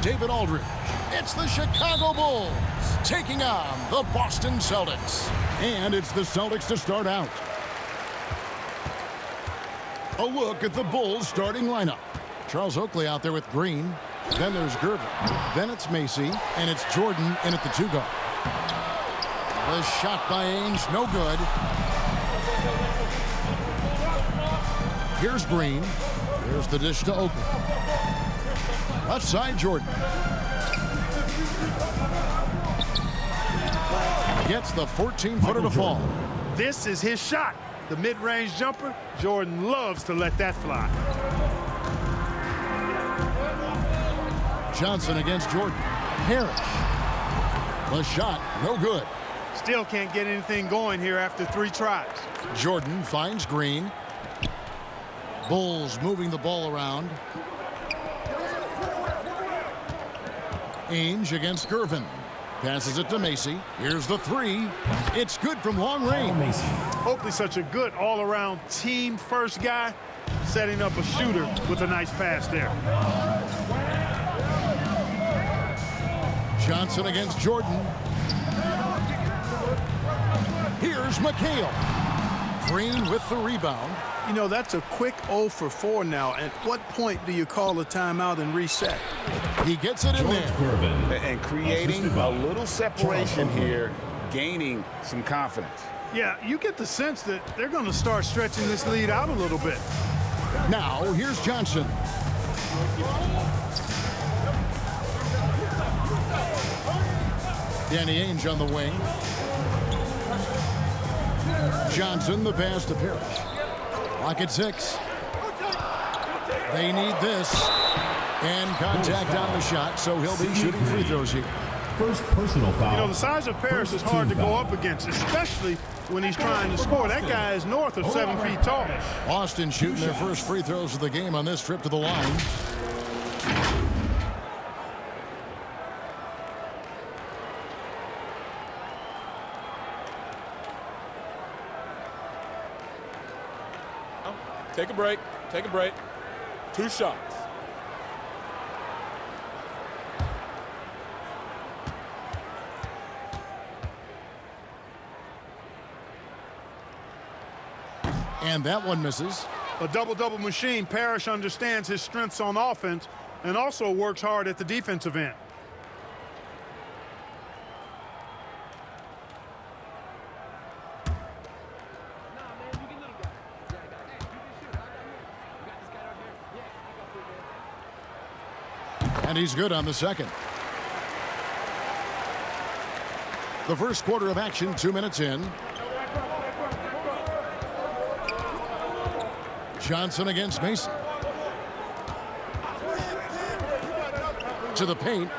David Aldridge. It's the Chicago Bulls taking on the Boston Celtics. And it's the Celtics to start out. A look at the Bulls starting lineup. Charles Oakley out there with Green. Then there's Gervin. Then it's Macy. And it's Jordan in at the 2 guard. The shot by Ainge, no good. Here's Green. There's the dish to Oakley. Left side, Jordan. Gets the 14-footer to fall. This is his shot. The mid-range jumper. Jordan loves to let that fly. Johnson against Jordan. Parrish. The shot, no good. Still can't get anything going here after 3 tries. Jordan finds Green. Bulls moving the ball around. Ainge against Gervin. Passes it to Macy. Here's the 3. It's good from long range. Oakley's such a good all-around team first guy, setting up a shooter with a nice pass there. Johnson against Jordan. Here's McHale. Green with the rebound. You know, that's a quick 0 for 4 now. At what point do you call a timeout and reset? He gets it in there. And creating a little separation here, gaining some confidence. Yeah, you get the sense that they're going to start stretching this lead out a little bit. Now, here's Johnson. Danny Ainge on the wing. Johnson, the pass to Parrish. Clock at 6. They need this. And contact on the shot, so he'll be shooting free throws here. First personal foul. You know, the size of Parrish is hard to go up against, especially when he's trying to score. That guy is north of 7 feet tall. Boston shooting their first free throws of the game on this trip to the line. Take a break. Take a break. 2 shots. And that one misses. A double-double machine. Parrish understands his strengths on offense and also works hard at the defensive end. And he's good on the second. The first quarter of action, 2 minutes in. Johnson against Mason. To the paint.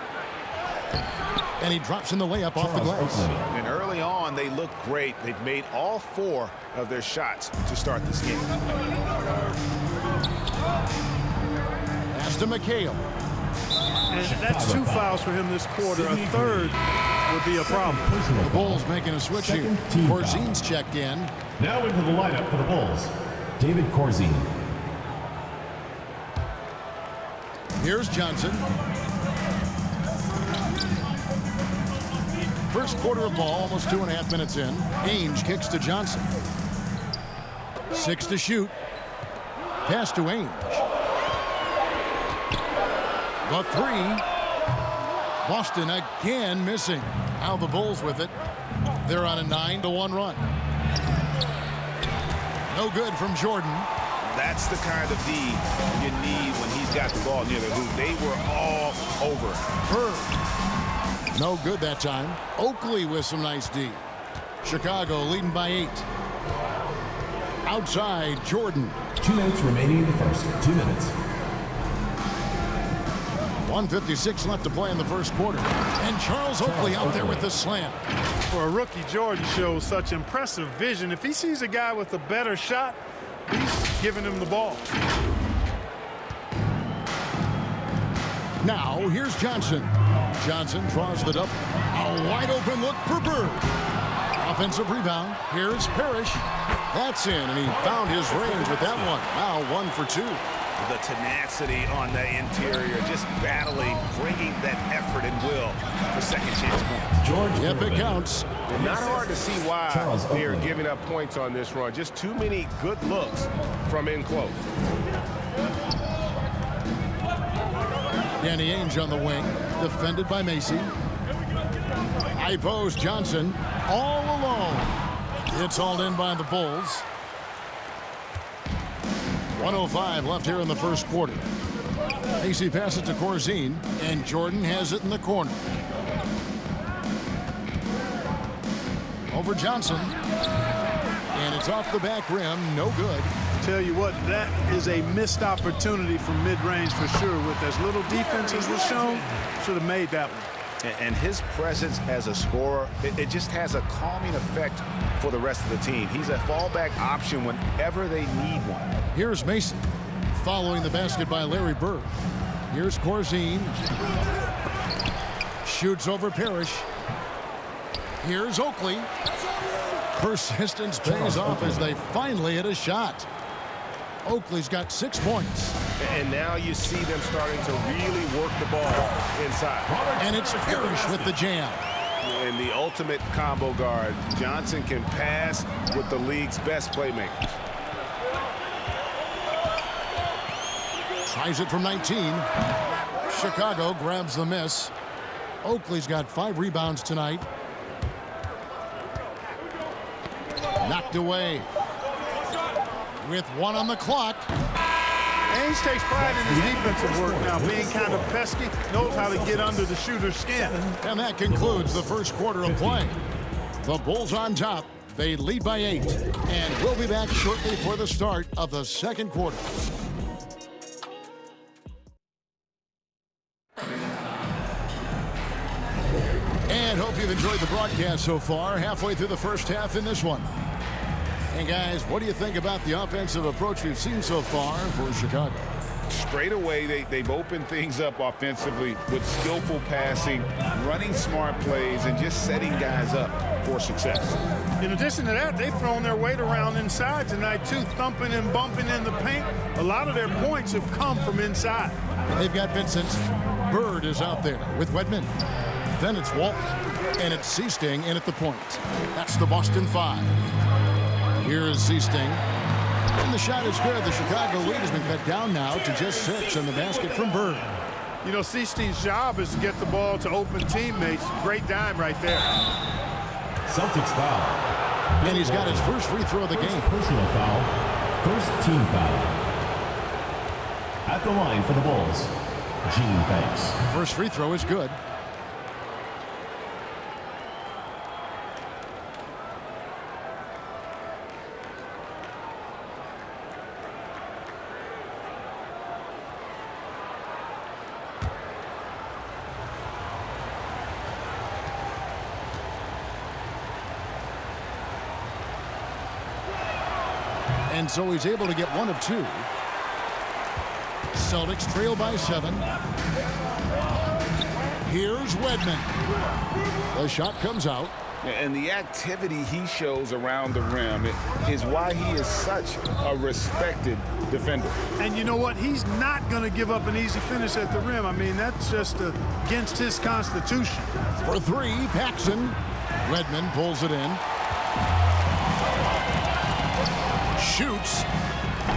And he drops in the layup off the glass. And early on, they look great. They've made all 4 of their shots to start this game. Pass to McHale. And that's 2 fouls for him this quarter. A third would be a problem. The Bulls making a switch here. Corzine's checked in. Now into the lineup for the Bulls, David Corzine. Here's Johnson. First quarter of ball, almost 2.5 minutes in. Ainge kicks to Johnson. 6 to shoot. Pass to Ainge. The 3. Boston again missing. Now the Bulls with it. They're on a 9-1 run. No good from Jordan. That's the kind of D you need when he's got the ball near the hoop. They were all over. Bird. No good that time. Oakley with some nice D. Chicago leading by 8. Outside, Jordan. 2 minutes remaining in the first. 2 minutes. 1:56 left to play in the first quarter. And Charles Oakley out there with the slam. For a rookie, Jordan shows such impressive vision. If he sees a guy with a better shot, he's giving him the ball. Now, here's Johnson. Johnson draws the double. A wide open look for Bird. Offensive rebound. Here's Parrish. That's in, and he found his range with that one. Now 1 for 2. The tenacity on the interior, just battling, bringing that effort and will for second chance points. George Yep, it Gervin. counts. Not hard to see why Charles they're Oakley. giving up points on this run. Just too many good looks from in close. Danny Ainge on the wing, defended by Macy. High post Johnson, all alone. It's hauled in by the Bulls. 1:05 left here in the first quarter. Macy passes to Corzine, and Jordan has it in the corner. Over Johnson, and it's off the back rim, no good. Tell you what, that is a missed opportunity from mid-range for sure. With as little defense as was shown, should have made that one. And his presence as a scorer, it just has a calming effect for the rest of the team. He's a fallback option whenever they need one. Here's Mason, following the basket by Larry Bird. Here's Corzine. Shoots over Parrish. Here's Oakley. Persistence pays off as they finally hit a shot. Oakley's got 6 points. And now you see them starting to really work the ball inside. And it's Parrish with the jam. And the ultimate combo guard, Johnson can pass with the league's best playmakers. Tries it from 19. Chicago grabs the miss. Oakley's got 5 rebounds tonight. Knocked away. With 1 on the clock. Ainge takes pride in his defensive work now, being kind of pesky, knows how to get under the shooter's skin. And that concludes the first quarter of play. The Bulls on top. They lead by 8. And we'll be back shortly for the start of the second quarter. And hope you've enjoyed the broadcast so far. Halfway through the first half in this one. And guys, what do you think about the offensive approach we've seen so far for Chicago? Straight away, they've opened things up offensively with skillful passing, running smart plays, and just setting guys up for success. In addition to that, they've thrown their weight around inside tonight, too, thumping and bumping in the paint. A lot of their points have come from inside. They've got Vincent. Bird is out there with Wedman. Then it's Walton. And it's Seasting in at the point. That's the Boston 5. Here's Seasting. And the shot is good. The Chicago lead has been cut down now to just 6 on the basket from Bird. You know, Seasting's job is to get the ball to open teammates. Great dime right there. Celtics foul. And he's got his first free throw of the game. Personal foul. First team foul. At the line for the Bulls, Gene Banks. First free throw is good. And so he's able to get 1 of 2. Celtics trail by 7. Here's Wedman. The shot comes out. And the activity he shows around the rim is why he is such a respected defender. And you know what? He's not going to give up an easy finish at the rim. I mean, that's just against his constitution. For 3, Paxson. Redmond pulls it in. Shoots.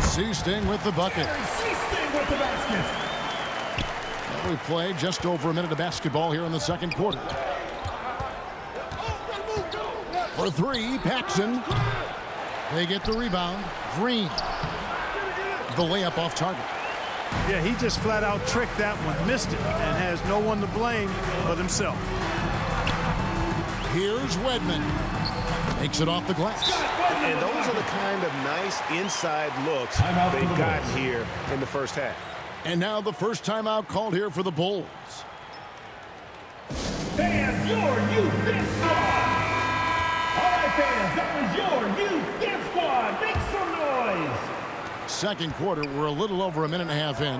Seasting with the bucket. Seasting with the basket. We played just over a minute of basketball here in the second quarter. For 3, Paxson. They get the rebound. Green. The layup off target. Yeah, he just flat out tricked that one, missed it, and has no one to blame but himself. Here's Wedman. Makes it off the glass. And those are the kind of nice inside looks Timeout for they've the gotten Bulls. here in the first half. And now the first timeout called here for the Bulls. Fans, your youth dance squad. All right, fans, that was your youth dance squad. Make some noise. Second quarter, we're a little over a minute and a half in.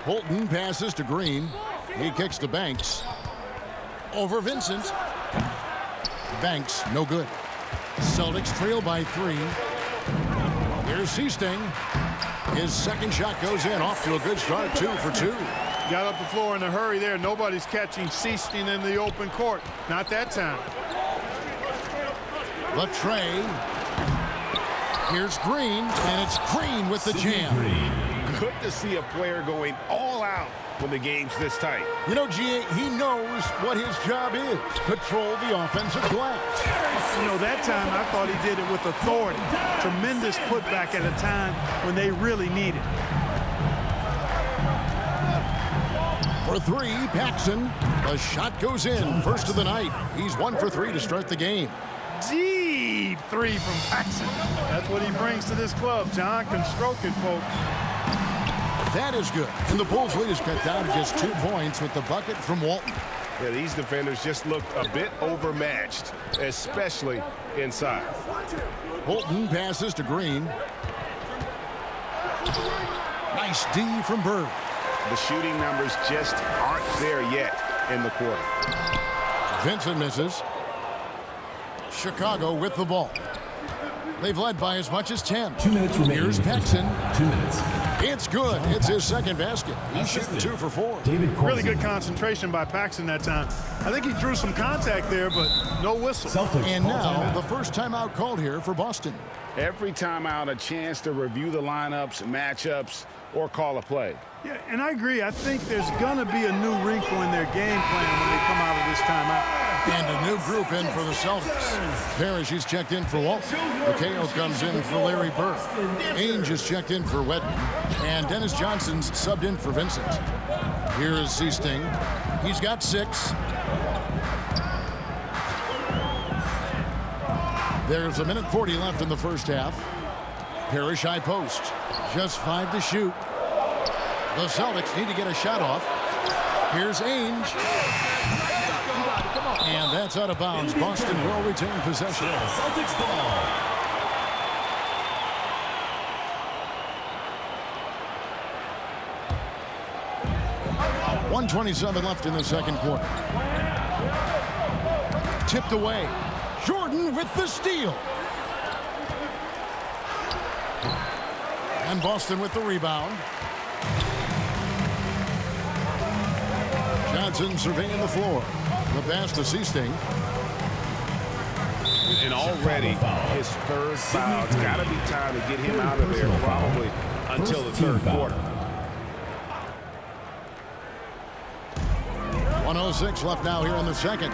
Holton passes to Green. He kicks to Banks. Over Vincent. Banks, no good. Celtics trail by 3. Here's Seasting. His second shot goes in, off to a good start, 2 for 2. Got up the floor in a hurry there. Nobody's catching Seaston in the open court. Not that time. Latrey. Here's Green, and it's Green with the jam. Good to see a player going all out when the game's this tight. You know, G.A., he knows what his job is. Control the offensive glass. You know, that time I thought he did it with authority. Tremendous putback at a time when they really need it. For 3, Paxson. The shot goes in. First of the night. He's 1 for 3 to start the game. Deep 3 from Paxson. That's what he brings to this club. John can stroke it, folks. That is good. And the Bulls lead is cut down to just 2 points with the bucket from Walton. Yeah, these defenders just looked a bit overmatched, especially inside. Bolton passes to Green. Nice D from Bird. The shooting numbers just aren't there yet in the quarter. Vincent misses. Chicago with the ball. They've led by as much as 10. 2 minutes remaining. Here's Paxson. 2 minutes. It's good. It's his second basket. He's shooting 2 for 4. Really good concentration by Paxson that time. I think he drew some contact there, but no whistle. Celtics. And now the first timeout called here for Boston. Every timeout, a chance to review the lineups, matchups, or call a play. Yeah, and I agree. I think there's going to be a new wrinkle in their game plan when they come out of this timeout. And a new group in for the Celtics. Parrish is checked in for Walton. McHale comes in for Larry Bird. Ainge is checked in for Wedman. And Dennis Johnson's subbed in for Vincent. Here is Seasting. He's got 6. There's 1:40 left in the first half. Parrish high post. Just 5 to shoot. The Celtics need to get a shot off. Here's Ainge. And that's out of bounds. Boston will retain possession. Celtics ball. .127 left in the second quarter. Tipped away. Jordan with the steal. And Boston with the rebound. Johnson surveying the floor. The pass to Seasting. And already his third foul. It's got to be time to get him out of there probably until the third quarter. 1:06 left now here in the second.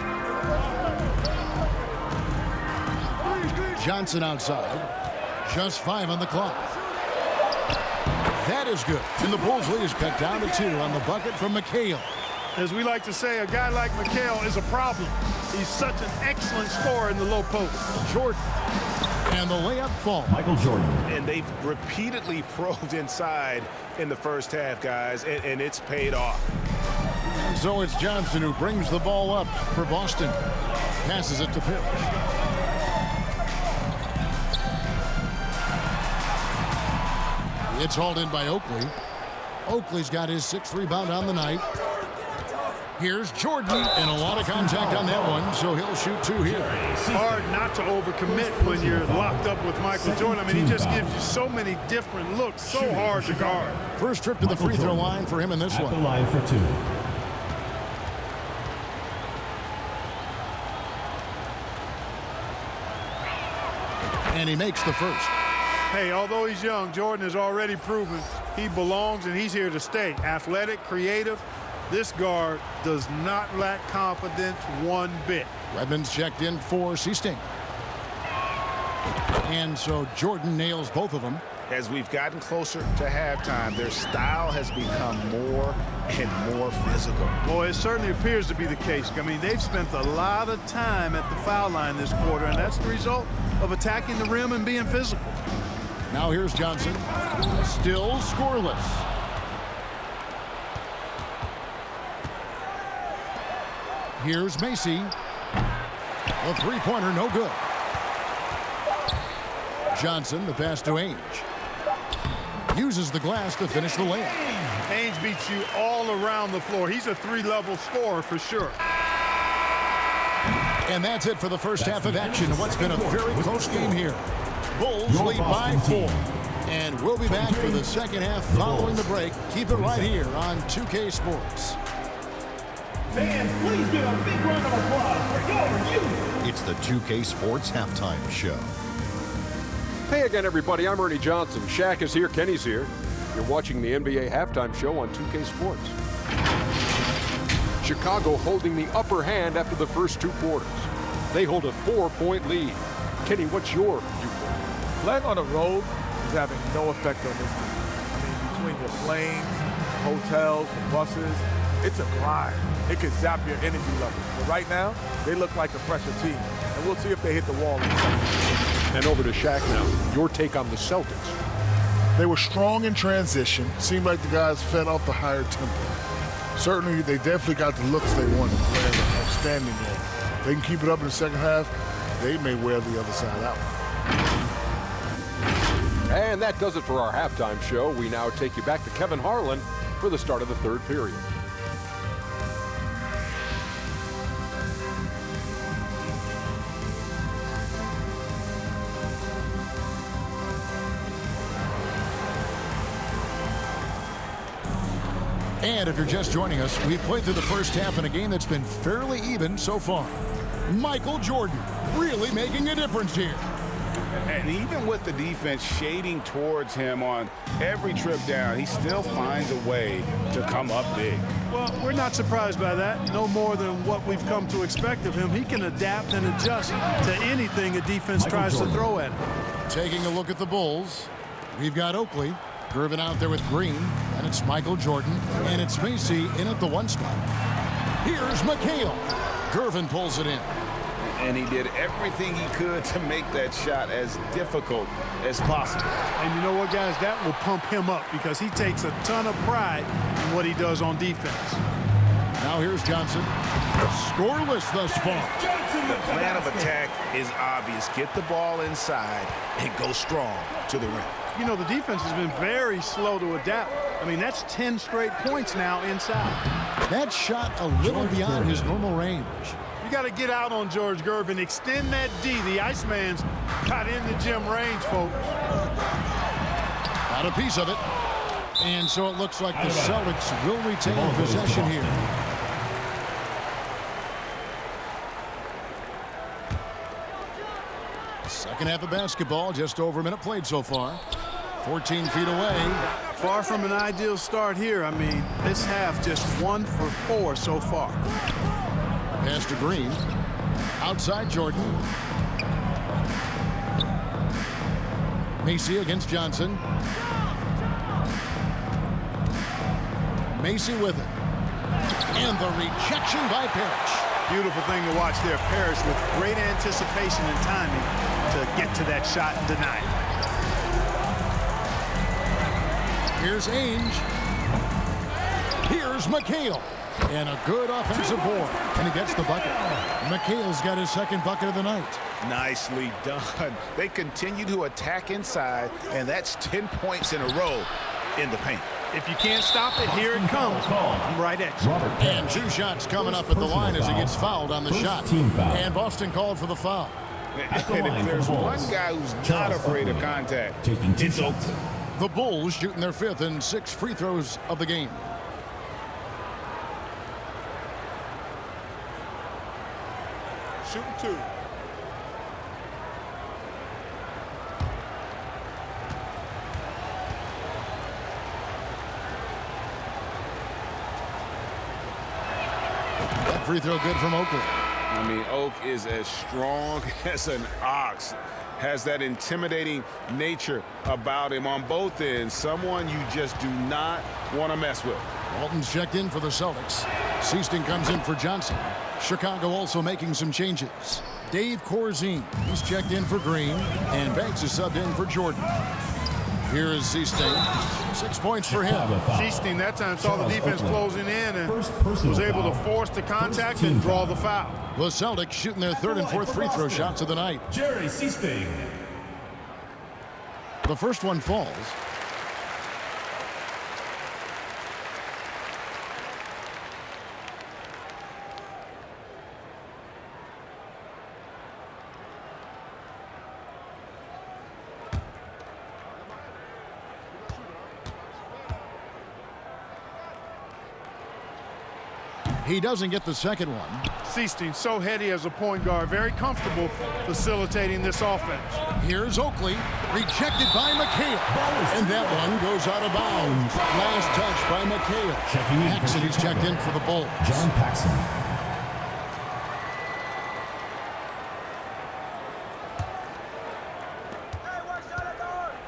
Johnson outside. Just 5 on the clock. That is good. And the Bulls lead is cut down to 2 on the bucket from McHale. As we like to say, a guy like McHale is a problem. He's such an excellent scorer in the low post. Jordan. And the layup falls. Michael Jordan. And they've repeatedly probed inside in the first half, guys, and it's paid off. And so it's Johnson who brings the ball up for Boston. Passes it to Parrish. It's hauled in by Oakley. Oakley's got his 6th rebound on the night. Here's Jordan, and a lot of contact on that one, so he'll shoot 2 here. Hard not to overcommit when you're locked up with Michael Jordan. I mean, he just gives you so many different looks, so hard to guard. First trip to the free throw line for him in this At the one. line for 2. And he makes the first. Hey, although he's young, Jordan has already proven he belongs and he's here to stay. Athletic, creative. This guard does not lack confidence one bit. Redmond's checked in for Seasting. And so Jordan nails both of them. As we've gotten closer to halftime, their style has become more and more physical. Boy, it certainly appears to be the case. I mean, they've spent a lot of time at the foul line this quarter, and that's the result of attacking the rim and being physical. Now here's Johnson. Still scoreless. Here's Macy. A three-pointer, no good. Johnson, the pass to Ainge. Uses the glass to finish the layup. Ainge beats you all around the floor. He's a 3-level scorer for sure. And that's it for the first half of action. What's been a very close game here. Bulls lead by 4. And we'll be back for the second half following the break. Keep it right here on 2K Sports. Fans, please give a big round of applause for your youth. It's the 2K Sports Halftime Show. Hey again, everybody. I'm Ernie Johnson. Shaq is here. Kenny's here. You're watching the NBA Halftime Show on 2K Sports. Chicago holding the upper hand after the first two quarters. They hold a 4-point lead. Kenny, what's your viewpoint? Playing on the road is having no effect on this team. I mean, between the planes, hotels, the buses, it's a grind. It can zap your energy level. But right now, they look like a fresher team. And we'll see if they hit the wall. And over to Shaq now. Your take on the Celtics. They were strong in transition. Seemed like the guys fed off the higher tempo. Certainly, they definitely got the looks they wanted, playing an outstanding game. If they can keep it up in the second half, they may wear the other side out. And that does it for our halftime show. We now take you back to Kevin Harlan for the start of the third period. And if you're just joining us, we've played through the first half in a game that's been fairly even so far. Michael Jordan really making a difference here. And even with the defense shading towards him on every trip down, he still finds a way to come up big. Well, we're not surprised by that. No more than what we've come to expect of him. He can adapt and adjust to anything a defense tries to throw at him. Taking a look at the Bulls, we've got Oakley. Gervin out there with Green, and it's Michael Jordan, and it's Macy in at the one spot. Here's McHale. Gervin pulls it in. And he did everything he could to make that shot as difficult as possible. And you know what, guys? That will pump him up because he takes a ton of pride in what he does on defense. Now here's Johnson. Scoreless thus far. The plan of attack is obvious. Get the ball inside and go strong to the rim. You know, the defense has been very slow to adapt. I mean, that's 10 straight points now inside. That shot a little beyond his normal range. You got to get out on George Gervin. Extend that D. The Iceman's got in the gym range, folks. Got a piece of it. And so it looks like the Celtics will retain possession here. Second half of basketball, just over a minute played so far. 14 feet away. Far from an ideal start here. I mean, this half just 1 for 4 so far. Pass to Green. Outside Jordan. Macy against Johnson. Macy with it. And the rejection by Parrish. Beautiful thing to watch there. Parrish with great anticipation and timing to get to that shot and deny it. Here's Ainge. Here's McHale. And a good offensive board. And he gets the bucket. McHale's got his second bucket of the night. Nicely done. They continue to attack inside, and that's 10 points in a row in the paint. If you can't stop it, here it comes. I'm right at you. And 2 shots coming up at the line as he gets fouled on the shot. And Boston called for the foul. And if there's one guy who's not afraid of contact, it's Oakley. The Bulls shooting their 5th and 6th free throws of the game. Shooting 2. That free throw good from Oakley. I mean, Oak is as strong as an ox. Has that intimidating nature about him on both ends. Someone you just do not want to mess with. Walton's checked in for the Celtics. Seaston comes in for Johnson. Chicago also making some changes. Dave Corzine, he's checked in for Green. And Banks is subbed in for Jordan. Here is Seaston. 6 points for him. Seaston that time saw the defense closing in and was able to force the contact and draw the foul. The Celtics shooting their 3rd and 4th free throw shots of the night. Jerry Seaston. The first one falls. He doesn't get the second one. Seasting so heady as a point guard, very comfortable facilitating this offense. Here's Oakley, rejected by McHale. And that one goes out of bounds. Last touch by McHale. Paxson, he's checked in for the Bulls. John Paxson.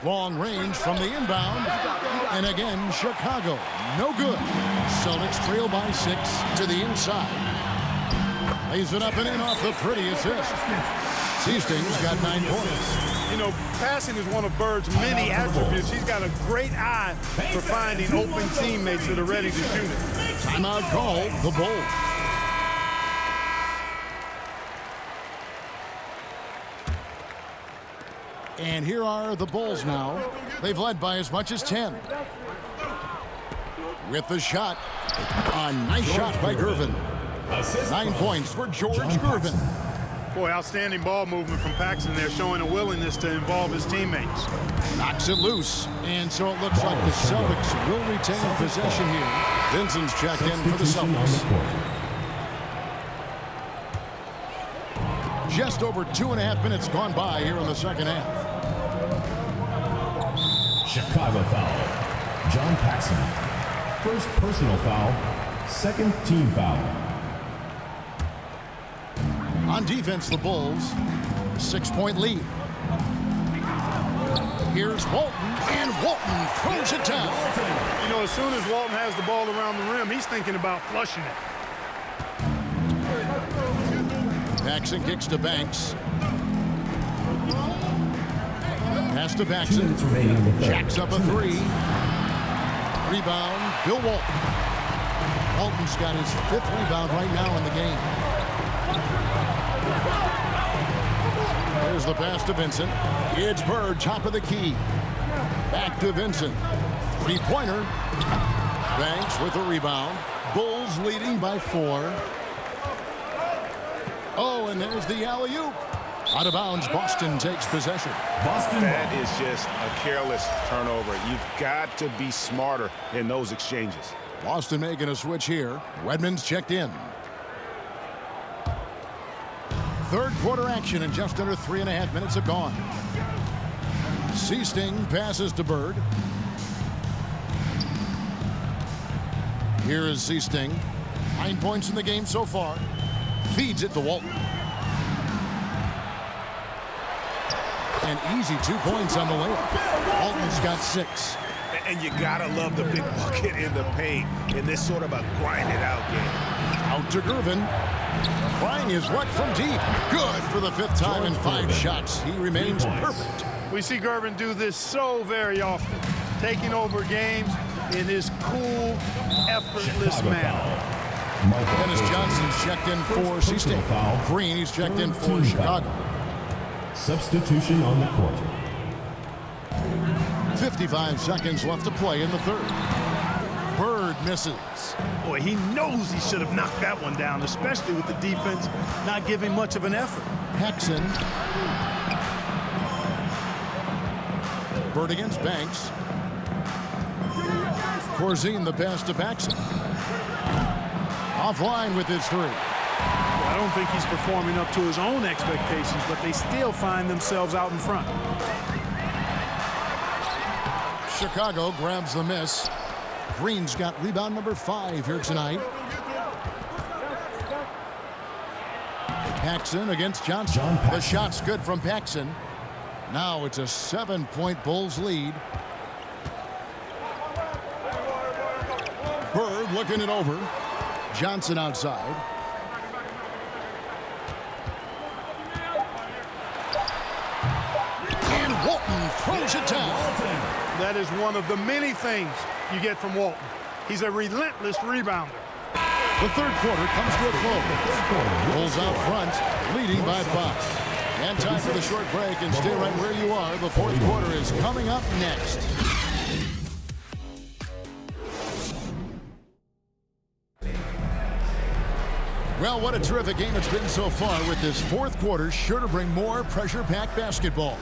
Long range from the inbound. And again, Chicago. No good. Celtics trail by 6 to the inside. Lays it up and in off the pretty assist. Seasting's got 9 points. You know, passing is one of Bird's many attributes. He's got a great eye for finding open teammates that are ready to shoot it. Timeout called, the Bulls. And here are the Bulls now. They've led by as much as 10. With the shot. A nice shot by Gervin. 9 points for George Gervin. Boy, outstanding ball movement from Paxson there, showing a willingness to involve his teammates. Knocks it loose. And so it looks like the Celtics will retain possession here. Vincent's checked in for the Celtics. Just over 2.5 minutes gone by here in the second half. Chicago foul. John Paxson. First personal foul. Second team foul. On defense, the Bulls, 6-point lead. Here's Walton, and Walton throws it down. You know, as soon as Walton has the ball around the rim, he's thinking about flushing it. Paxson kicks to Banks. Pass to Paxson. Jacks up a 3. Rebound, Bill Walton. Walton's got his 5th rebound right now in the game. There's the pass to Vincent. It's Bird, top of the key. Back to Vincent. 3-pointer. Banks with a rebound. Bulls leading by 4. Oh, and there's the alley-oop. Out of bounds, Boston takes possession. That is just a careless turnover. You've got to be smarter in those exchanges. Boston making a switch here. Redmond's checked in. Third quarter action, and just under 3.5 minutes have gone. Seasting passes to Bird. Here is Seasting. 9 points in the game so far. Feeds it to Walton. An easy 2 points on the layup. Walton's got 6. And you gotta love the big bucket in the paint in this sort of a grind-it-out game. Out to Gervin. Trying his luck from deep. Good for the 5th time in 5 shots. He remains perfect. We see Gervin do this so very often, taking over games in his cool, effortless manner. Dennis Johnson's checked in for Seasting. Green, he's checked in for Chicago. Substitution on the court. 55 seconds left to play in the third. Bird misses. Boy, he knows he should have knocked that one down, especially with the defense not giving much of an effort. Paxson. Bird against Banks. Corzine the pass to Paxson. Offline with his 3. I don't think he's performing up to his own expectations, but they still find themselves out in front. Chicago grabs the miss. Green's got rebound number 5 here tonight. Paxson against Johnson. The shot's good from Paxson. Now it's a 7-point Bulls lead. Bird looking it over. Johnson outside. And Walton throws it down. That is one of the many things you get from Walton. He's a relentless rebounder. The third quarter comes to a close. Bulls out front, leading by 5. And time for the short break, and stay right where you are. The fourth quarter is coming up next. Well, what a terrific game it's been so far, with this fourth quarter sure to bring more pressure-packed basketball.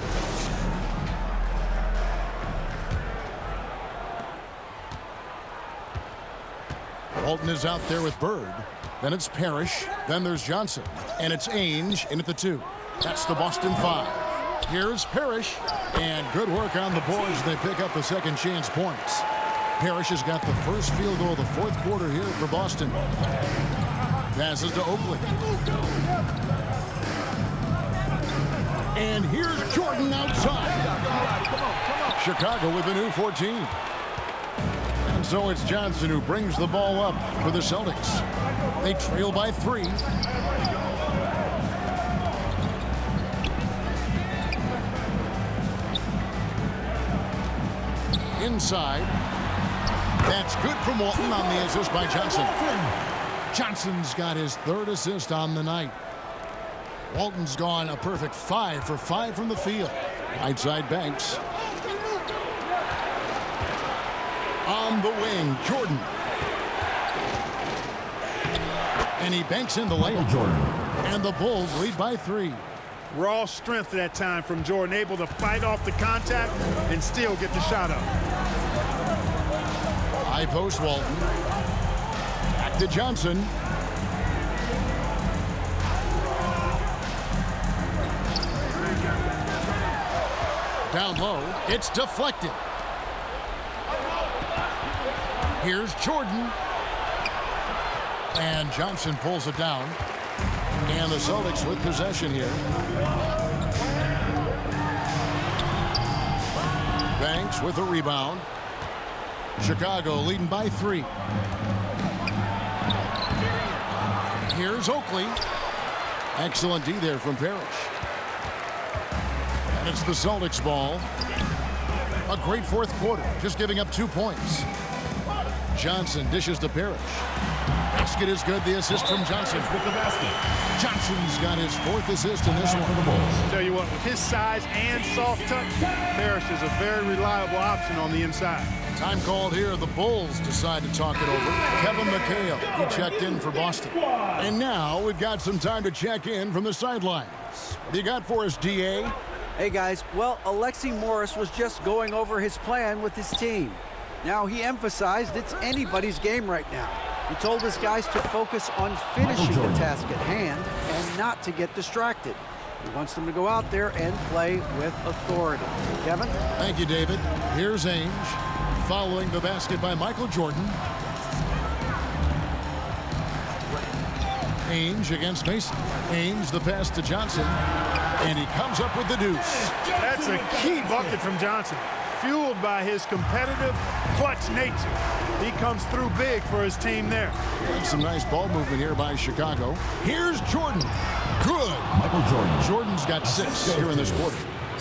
Walton is out there with Bird. Then it's Parrish. Then there's Johnson. And it's Ainge in at the 2. That's the Boston 5. Here's Parrish. And good work on the boards. They pick up the second chance points. Parrish has got the first field goal of the fourth quarter here for Boston. Passes to Oakley. And here's Jordan outside. Chicago with a new 14. And so it's Johnson who brings the ball up for the Celtics. They trail by 3. Inside. That's good from Walton on the assist by Johnson. Johnson's got his 3rd assist on the night. Walton's gone a perfect 5 for 5 from the field. Right side Banks. On the wing, Jordan. And he banks in the layup. Jordan. And the Bulls lead by 3. Raw strength that time from Jordan, able to fight off the contact and still get the shot up. High post Walton. Back to Johnson. Down low. It's deflected. Here's Jordan. And Johnson pulls it down. And the Celtics with possession here. Banks with a rebound. Chicago leading by 3. Here's Oakley. Excellent D there from Parrish. And it's the Celtics ball. A great fourth quarter, just giving up 2 points. Johnson dishes to Parrish. Basket is good. The assist from Johnson with the basket. Johnson's got his 4th assist in this one. Tell you what, with his size and soft touch, Parrish is a very reliable option on the inside. Time called here. The Bulls decide to talk it over. Kevin McHale, he checked in for Boston. And now we've got some time to check in from the sidelines. What do you got for us, DA? Hey, guys. Well, Alexi Morris was just going over his plan with his team. Now, he emphasized it's anybody's game right now. He told his guys to focus on finishing the task at hand and not to get distracted. He wants them to go out there and play with authority. Kevin? Thank you, David. Here's Ainge, following the basket by Michael Jordan. Ainge against Mason. Ainge the pass to Johnson. And he comes up with the deuce. That's a key bucket from Johnson. Fueled by his competitive, clutch nature. He comes through big for his team there. And some nice ball movement here by Chicago. Here's Jordan. Good. Michael Jordan. Jordan's got 6 here in this quarter.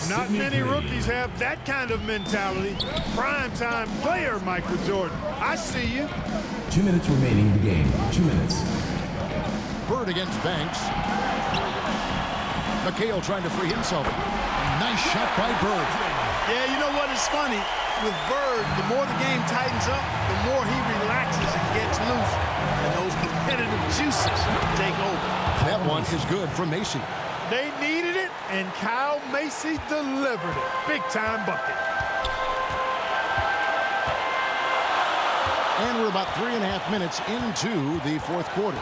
Not many rookies have that kind of mentality. Prime-time player, Michael Jordan. I see you. 2 minutes remaining in the game. 2 minutes. Bird against Banks. McHale trying to free himself. A nice shot by Bird. Yeah, you know what is funny? With Bird, the more the game tightens up, the more he relaxes and gets loose. And those competitive juices take over. That one is good from Macy. They needed it, and Kyle Macy delivered it. Big-time bucket. And we're about 3.5 minutes into the fourth quarter.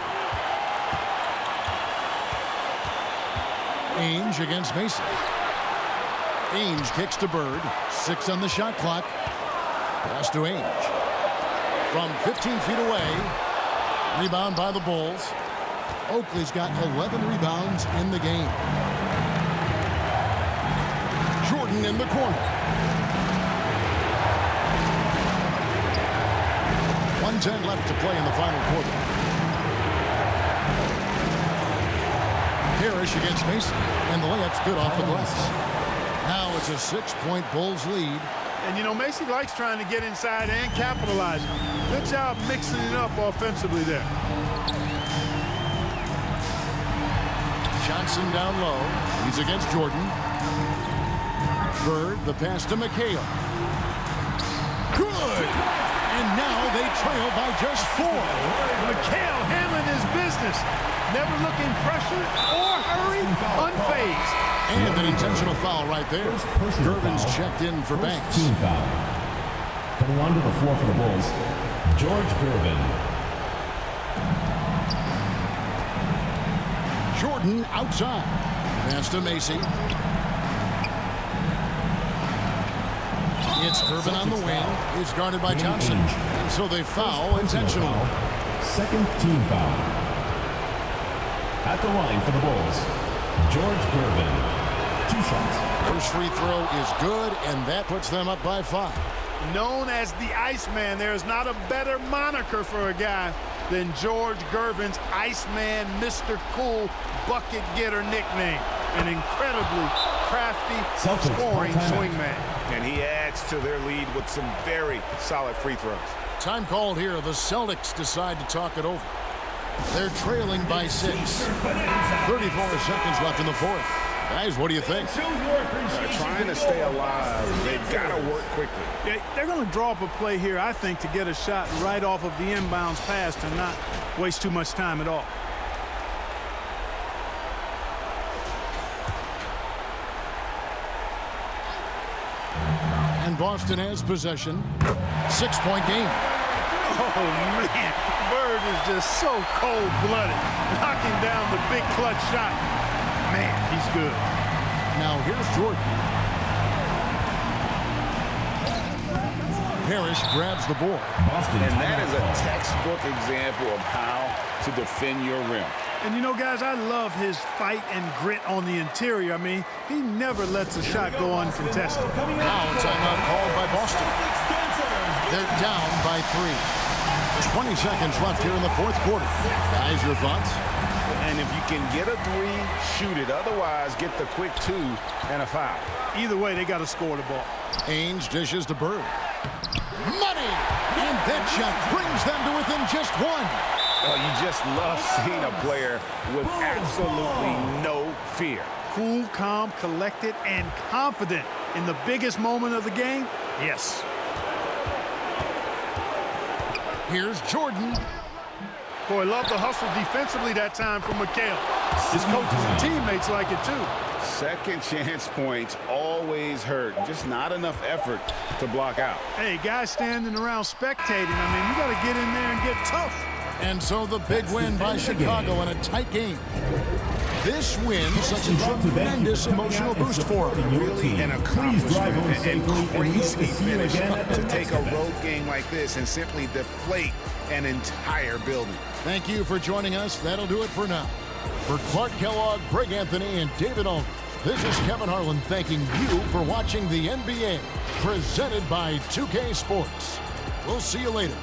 Ainge against Mason. Ainge kicks to Bird. 6 on the shot clock. Pass to Ainge. From 15 feet away. Rebound by the Bulls. Oakley's got 11 rebounds in the game. Jordan in the corner. 1:10 left to play in the final quarter. Parrish against Mason. And the layup's good off the glass. Now it's a 6-point Bulls lead. And, you know, Macy likes trying to get inside and capitalize. Good job mixing it up offensively there. Johnson down low. He's against Jordan. Bird, the pass to McHale. Good! And now they trail by just 4. McHale handling his business. Never looking pressured or hurried, unfazed. And an intentional foul right there. Gervin's checked in for Banks. Team foul. Coming onto the floor for the Bulls, George Gervin. Jordan outside. Pass to Macy. It's Gervin on the wing. He's guarded by Johnson. And so they foul intentionally. Second team foul. At the line for the Bulls, George Gervin. 2 shots. First free throw is good, and that puts them up by 5. Known as the Iceman, there's not a better moniker for a guy than George Gervin's Iceman, Mr. Cool bucket getter nickname. An incredibly crafty Celtics scoring swingman. And he adds to their lead with some very solid free throws. Time called here. The Celtics decide to talk it over. They're trailing by 6. 34 seconds left in the fourth. Guys, what do you think? Trying to stay alive. They've got to work quickly. Yeah, they're going to draw up a play here, I think, to get a shot right off of the inbounds pass to not waste too much time at all. And Boston has possession. 6-point game. Oh, man. Bird is just so cold-blooded. Knocking down the big clutch shot. Man, he's good. Now here's Jordan. Parrish grabs the ball. And that is a textbook example of how to defend your rim. And you know, guys, I love his fight and grit on the interior. I mean, he never lets a shot go uncontested. Now timeout called by Boston. They're down by 3. 20 seconds left here in the fourth quarter. Guys, your thoughts? And if you can get a 3, shoot it. Otherwise, get the quick 2 and a foul. Either way, they got to score the ball. Ainge dishes to Bird. Money! And that shot brings them to within just 1. Oh, you just love seeing a player with absolutely no fear. Cool, calm, collected, and confident in the biggest moment of the game? Yes. Here's Jordan. Boy, love the hustle defensively that time from McHale. His coaches and teammates like it too. Second chance points always hurt. Just not enough effort to block out. Hey, guys standing around spectating. I mean, you got to get in there and get tough. And so the big win by Chicago in a tight game. This win, such a tremendous emotional boost for them. Really an accomplishment and crazy finish to take a road game like this and simply deflate an entire building. Thank you for joining us. That'll do it for now. For Clark Kellogg, Greg Anthony, and David Aldridge, this is Kevin Harlan thanking you for watching the NBA, presented by 2K Sports. We'll see you later.